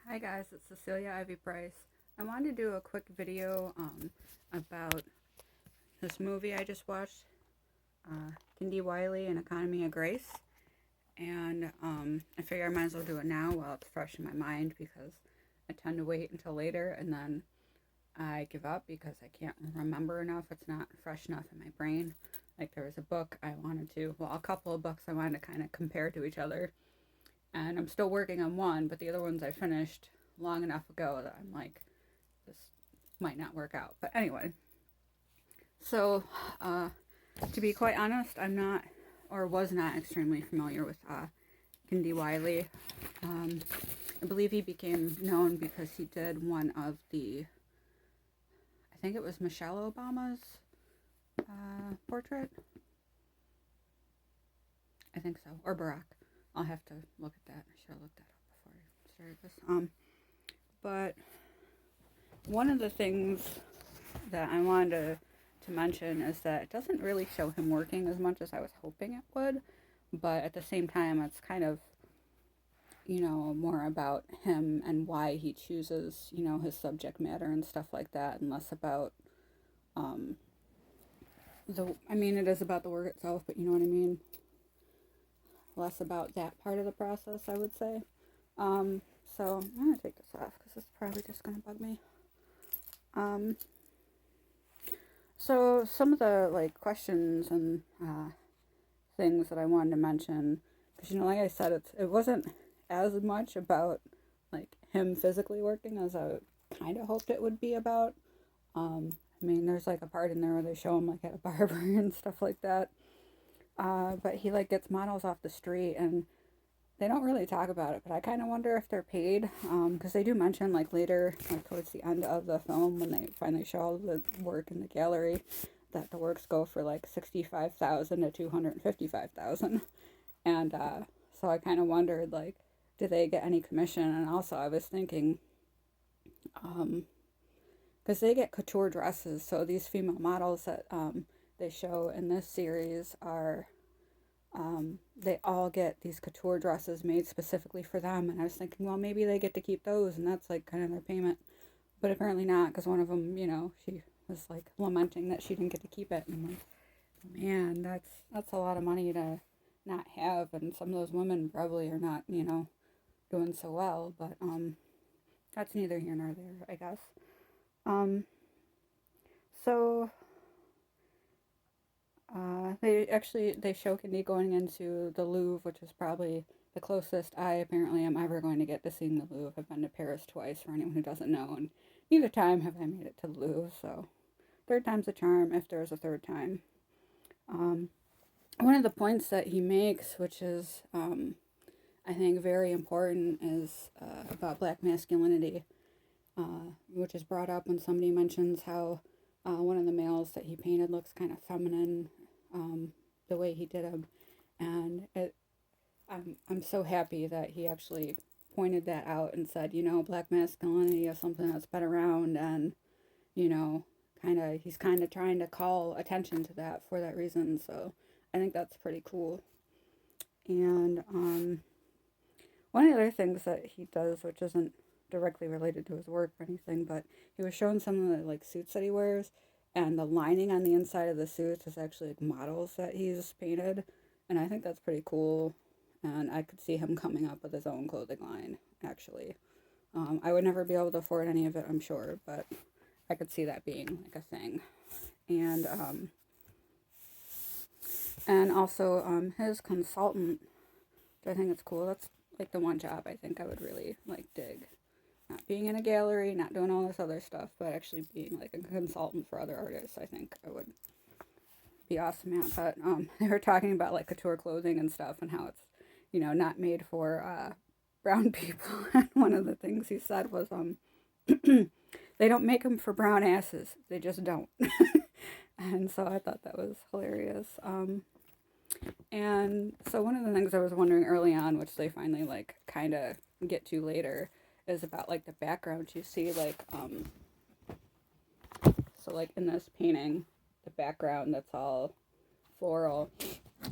Hi guys, it's Cecilia Ivy Price. I wanted to do a quick video about this movie I just watched, Kehinde Wiley and Economy of Grace. And I figure I might as well do it now while it's fresh in my mind because I tend to wait until later and then I give up because I can't remember enough. It's not fresh enough in my brain. Like there was a book I wanted to, well, a couple of books I wanted to kind of compare to each other, and I'm still working on one, but the other ones I finished long enough ago that I'm like, this might not work out. But anyway, so to be quite honest, I'm not or was not extremely familiar with Kehinde Wiley. I believe he became known because he did one of I think it was Michelle Obama's portrait. I think so, or Barack. I'll have to look at that. I should have looked that up before I started this. But one of the things that I wanted to mention is that it doesn't really show him working as much as I was hoping it would. But at the same time, it's kind of, more about him and why he chooses, his subject matter and stuff like that, and less about, it is about the work itself, but you know what I mean? Less about that part of the process, I would say. So I'm going to take this off because it's probably just going to bug me. So some of the questions and things that I wanted to mention, because like I said, it wasn't as much about him physically working as I kind of hoped it would be about. There's a part in there where they show him at a barber and stuff like that. But he gets models off the street, and they don't really talk about it, but I kind of wonder if they're paid, because they do mention later, towards the end of the film, when they finally show all the work in the gallery, that the works go for $65,000 to $255,000, and so I kind of wondered do they get any commission? And also I was thinking, because they get couture dresses, so these female models that they show in this series are they all get these couture dresses made specifically for them, and I was thinking, well, maybe they get to keep those, and that's kind of their payment, but apparently not, because one of them, she was lamenting that she didn't get to keep it, and I'm like, man, that's a lot of money to not have, and some of those women probably are not, doing so well, but that's neither here nor there, I guess. So they show Kehinde going into the Louvre, which is probably the closest I apparently am ever going to get to seeing the Louvre. I've been to Paris twice, for anyone who doesn't know, and neither time have I made it to the Louvre, so third time's a charm if there's a third time. One of the points that he makes, which is I think very important, is about black masculinity, which is brought up when somebody mentions how one of the males that he painted looks kind of feminine, the way he did him, and I'm so happy that he actually pointed that out and said, black masculinity is something that's been around, and he's kind of trying to call attention to that for that reason. So I think that's pretty cool. And one of the other things that he does, which isn't directly related to his work or anything, but he was showing some of the suits that he wears, and the lining on the inside of the suits is actually models that he's painted, and I think that's pretty cool, and I could see him coming up with his own clothing line, actually. I would never be able to afford any of it, I'm sure, but I could see that being a thing. And also his consultant, I think it's cool. That's the one job I think I would really dig. Not being in a gallery, not doing all this other stuff, but actually being a consultant for other artists, I think I would be awesome at. But they were talking about couture clothing and stuff, and how it's not made for brown people. And one of the things he said was they don't make them for brown asses, they just don't. And so I thought that was hilarious. And so one of the things I was wondering early on, which they finally kind of get to later, is about the background. You see in this painting, the background that's all floral.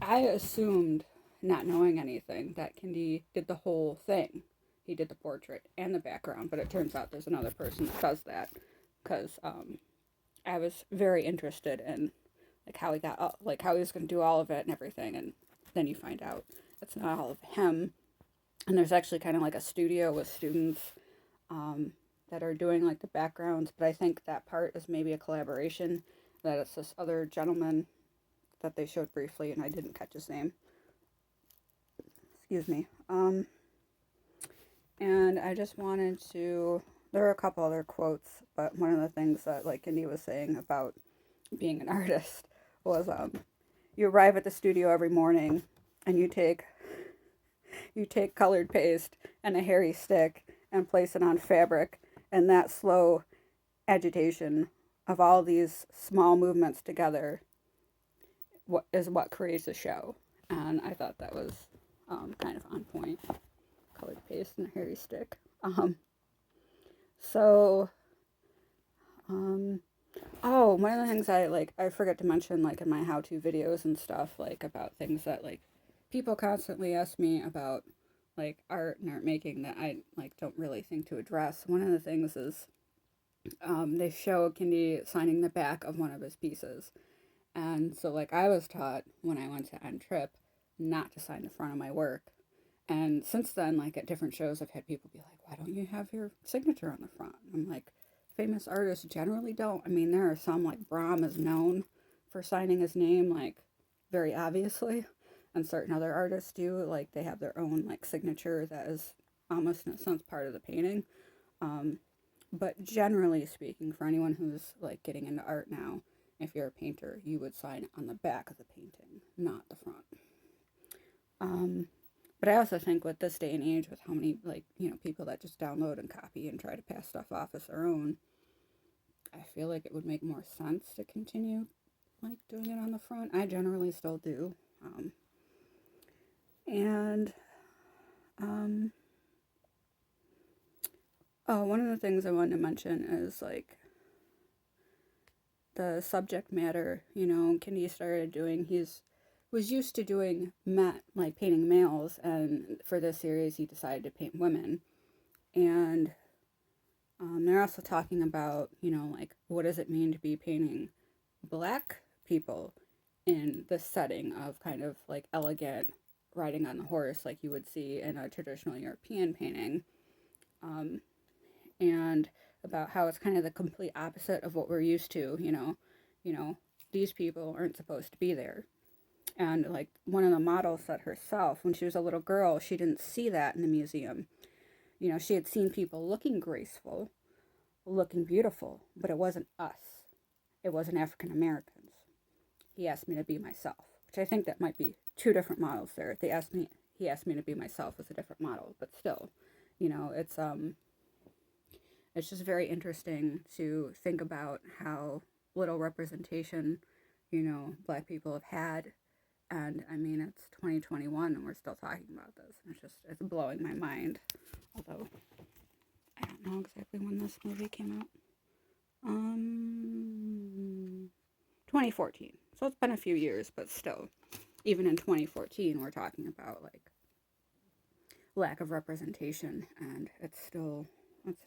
I assumed, not knowing anything, that Kehinde did the whole thing. he did the portrait and the background, but it turns out there's another person that does that, because I was very interested in like how he got like how he was going to do all of it and everything, and then you find out it's not all of him. And there's actually kind of like a studio with students that are doing like the backgrounds, but I think that part is maybe a collaboration, that it's this other gentleman that they showed briefly, and I didn't catch his name. Excuse me. And I just wanted to, there are a couple other quotes, but one of the things that like Indy was saying about being an artist was you arrive at the studio every morning and you take colored paste and a hairy stick and place it on fabric, and that slow agitation of all these small movements together what creates a show. And I thought that was kind of on point. Colored paste and a hairy stick. So, oh, one of the things I forget to mention, like in my how-to videos and stuff, like about things that like people constantly ask me about, like art and art making, that I like don't really think to address. One of the things is they show Kehinde signing the back of one of his pieces, and so like I was taught when I went to End Trip not to sign the front of my work. And since then, like at different shows, I've had people be like, why don't you have your signature on the front? I'm like, famous artists generally don't. I mean, there are some, like Brahm is known for signing his name, like very obviously. And certain other artists do, like they have their own like signature that is almost in a sense part of the painting. But generally speaking, for anyone who's like getting into art now, if you're a painter, you would sign on the back of the painting, not the front. But I also think with this day and age, with how many, like, people that just download and copy and try to pass stuff off as their own, I feel like it would make more sense to continue, like, doing it on the front. I generally still do. One of the things I wanted to mention is, like, the subject matter, Kehinde started doing, was used to doing like painting males, and for this series he decided to paint women. And they're also talking about, like what does it mean to be painting black people in the setting of kind of like elegant riding on the horse like you would see in a traditional European painting, and about how it's kind of the complete opposite of what we're used to. These people aren't supposed to be there. And like one of the models said herself, when she was a little girl, she didn't see that in the museum. She had seen people looking graceful, looking beautiful, but it wasn't us. It wasn't African Americans. He asked me to be myself, which I think that might be two different models there. He asked me to be myself as a different model, but still, it's just very interesting to think about how little representation, black people have had. And I mean, it's 2021 and we're still talking about this. It's blowing my mind. Although, I don't know exactly when this movie came out. 2014. So it's been a few years, but still, even in 2014, we're talking about like lack of representation, and it's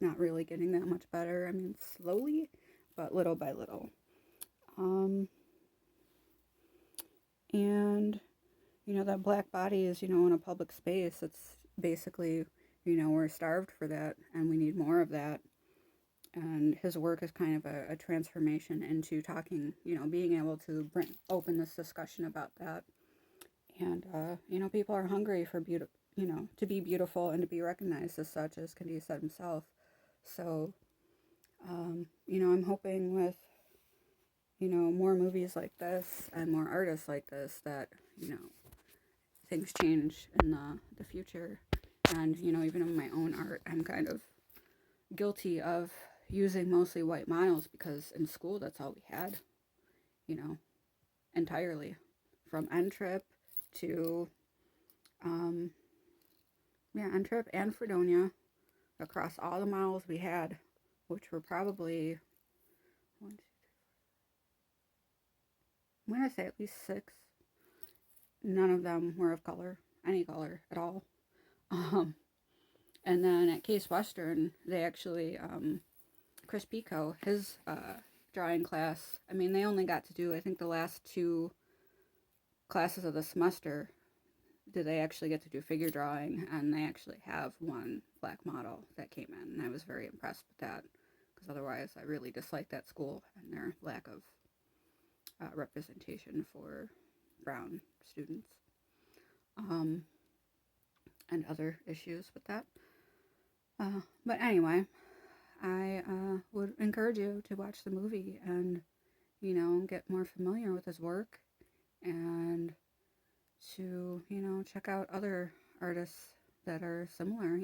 not really getting that much better. I mean, slowly, but little by little. And, that black body is, in a public space. It's basically, we're starved for that, and we need more of that. And his work is kind of a transformation into talking, being able to open this discussion about that. And, people are hungry for beauty, to be beautiful and to be recognized as such, as Kehinde said himself. So, I'm hoping with, more movies like this and more artists like this that, things change in the future. And, even in my own art, I'm kind of guilty of using mostly white models because in school that's all we had, entirely. From End Trip to, End Trip and Fredonia, across all the models we had, which were probably, I'm going to say at least 6. None of them were of color, any color at all. And then at Case Western, they actually, Chris Pico, his drawing class, I mean, they only got to do, I think, the last 2 classes of the semester did they actually get to do figure drawing, and they actually have one black model that came in, and I was very impressed with that, because otherwise I really disliked that school and their lack of representation for brown students, and other issues with that. But anyway, I would encourage you to watch the movie and, get more familiar with his work, and to, check out other artists that are similar,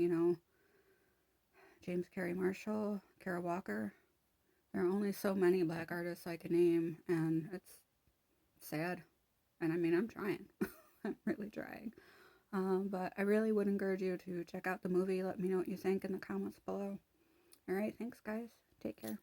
James Carey Marshall, Kara Walker. There are only so many black artists I can name, and it's sad. And I mean, I'm trying. I'm really trying. But I really would encourage you to check out the movie. Let me know what you think in the comments below. All right, thanks, guys. Take care.